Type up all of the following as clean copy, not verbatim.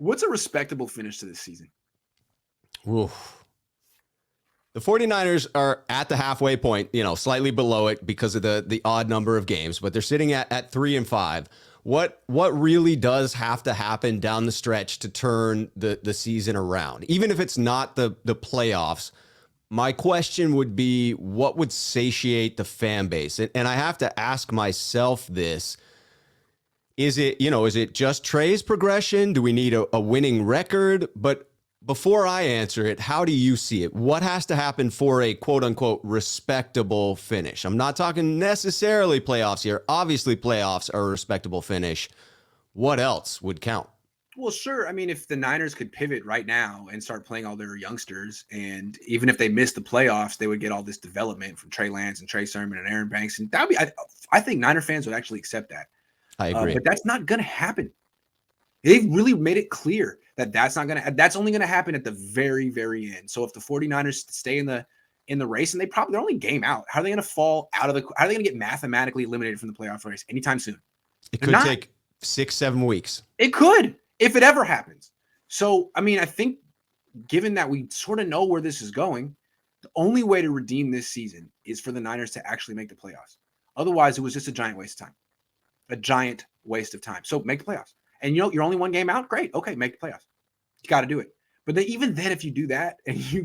What's a respectable finish to this season? Oof. The 49ers are at the halfway point, slightly below it because of the odd number of games, but they're sitting at 3-5. What really does have to happen down the stretch to turn the season around? Even if it's not the playoffs, my question would be, what would satiate the fan base? And I have to ask myself this. Is it just Trey's progression? Do we need a winning record? But before I answer it, how do you see it? What has to happen for a quote unquote respectable finish? I'm not talking necessarily playoffs here. Obviously, playoffs are a respectable finish. What else would count? Well, sure. I mean, if the Niners could pivot right now and start playing all their youngsters, and even if they missed the playoffs, they would get all this development from Trey Lance and Trey Sermon and Aaron Banks. And that would be, I think Niner fans would actually accept that. I agree. But that's not going to happen. They've really made it clear that that's only going to happen at the very, very end. So if the 49ers stay in the race, and they're only game out, how are they going to fall out of how are they going to get mathematically eliminated from the playoff race anytime soon? It could take 6-7 weeks. It could, if it ever happens. So, I mean, I think given that we sort of know where this is going, the only way to redeem this season is for the Niners to actually make the playoffs. Otherwise, it was just a giant waste of time. A giant waste of time. So make the playoffs. And you're only one game out. Great. Okay. Make the playoffs. You got to do it. But even then, if you do that and you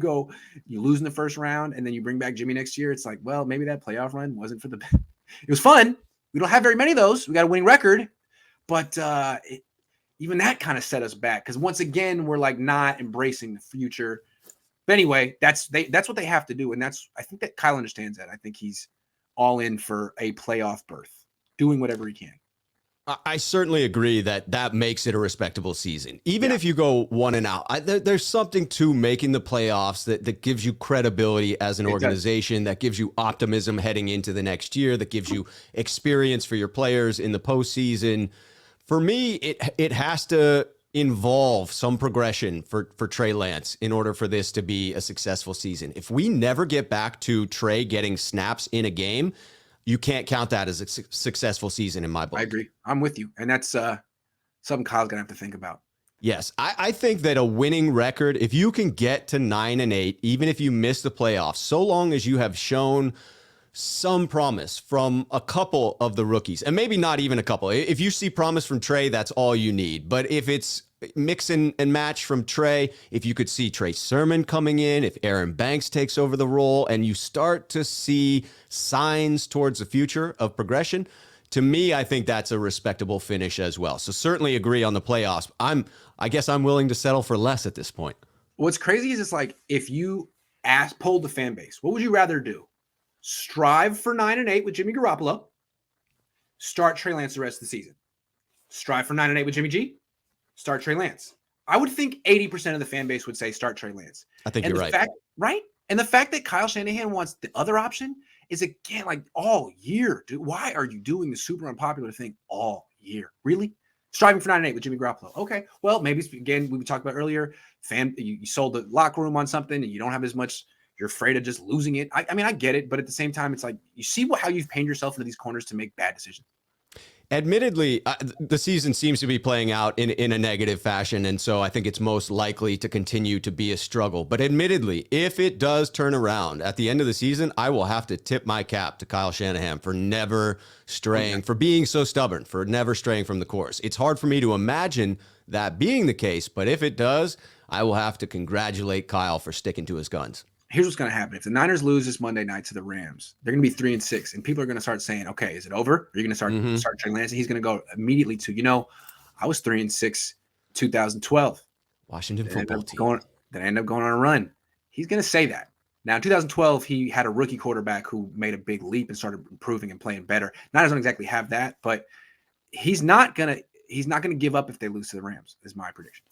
lose in the first round and then you bring back Jimmy next year, it's like, well, maybe that playoff run wasn't for the best. It was fun. We don't have very many of those. We got a winning record, but even that kind of set us back. Cause once again, we're like not embracing the future. But anyway, that's what they have to do. And I think that Kyle understands that. I think he's all in for a playoff berth, doing whatever he can. I certainly agree that makes it a respectable season. Even if you go 1 and out, there's something to making the playoffs that gives you credibility as an organization, that gives you optimism heading into the next year, that gives you experience for your players in the postseason. For me, it has to involve some progression for Trey Lance in order for this to be a successful season. If we never get back to Trey getting snaps in a game, you can't count that as a successful season in my book. I agree. I'm with you. And that's something Kyle's going to have to think about. Yes. I think that a winning record, if you can get to 9-8, even if you miss the playoffs, so long as you have shown some promise from a couple of the rookies, and maybe not even a couple. If you see promise from Trey, that's all you need. But if it's mix and match from Trey, if you could see Trey Sermon coming in, if Aaron Banks takes over the role, and you start to see signs towards the future of progression, to me, I think that's a respectable finish as well. So certainly agree on the playoffs. I guess I'm willing to settle for less at this point. What's crazy is it's like, if you polled the fan base, what would you rather do? Strive for 9-8 with Jimmy Garoppolo. Start Trey Lance the rest of the season. Strive for 9-8 with Jimmy G. Start Trey Lance. I would think 80% of the fan base would say start Trey Lance. I think you're right. Right? And the fact that Kyle Shanahan wants the other option is, again, like, all year. Dude, why are you doing the super unpopular thing all year? Really? Striving for 9-8 with Jimmy Garoppolo. Okay. Well, maybe, again, we talked about earlier, you sold the locker room on something and you don't have as much. You're afraid of just losing it. I mean, I get it, but at the same time, it's like, you see how you've painted yourself into these corners to make bad decisions. Admittedly, the season seems to be playing out in a negative fashion, and so I think it's most likely to continue to be a struggle. But admittedly, if it does turn around at the end of the season, I will have to tip my cap to Kyle Shanahan for never straying, for being so stubborn, for never straying from the course. It's hard for me to imagine that being the case, but if it does, I will have to congratulate Kyle for sticking to his guns. Here's what's going to happen. If the Niners lose this Monday night to the Rams, they're going to be 3-6, and people are going to start saying, okay, is it over? Are you going to start Trey Lance? And he's going to go immediately to, I was 3-6 2012. Washington football team. That ended up going on a run. He's going to say that. Now, in 2012, he had a rookie quarterback who made a big leap and started improving and playing better. Niners don't exactly have that, but he's not going to give up if they lose to the Rams, is my prediction.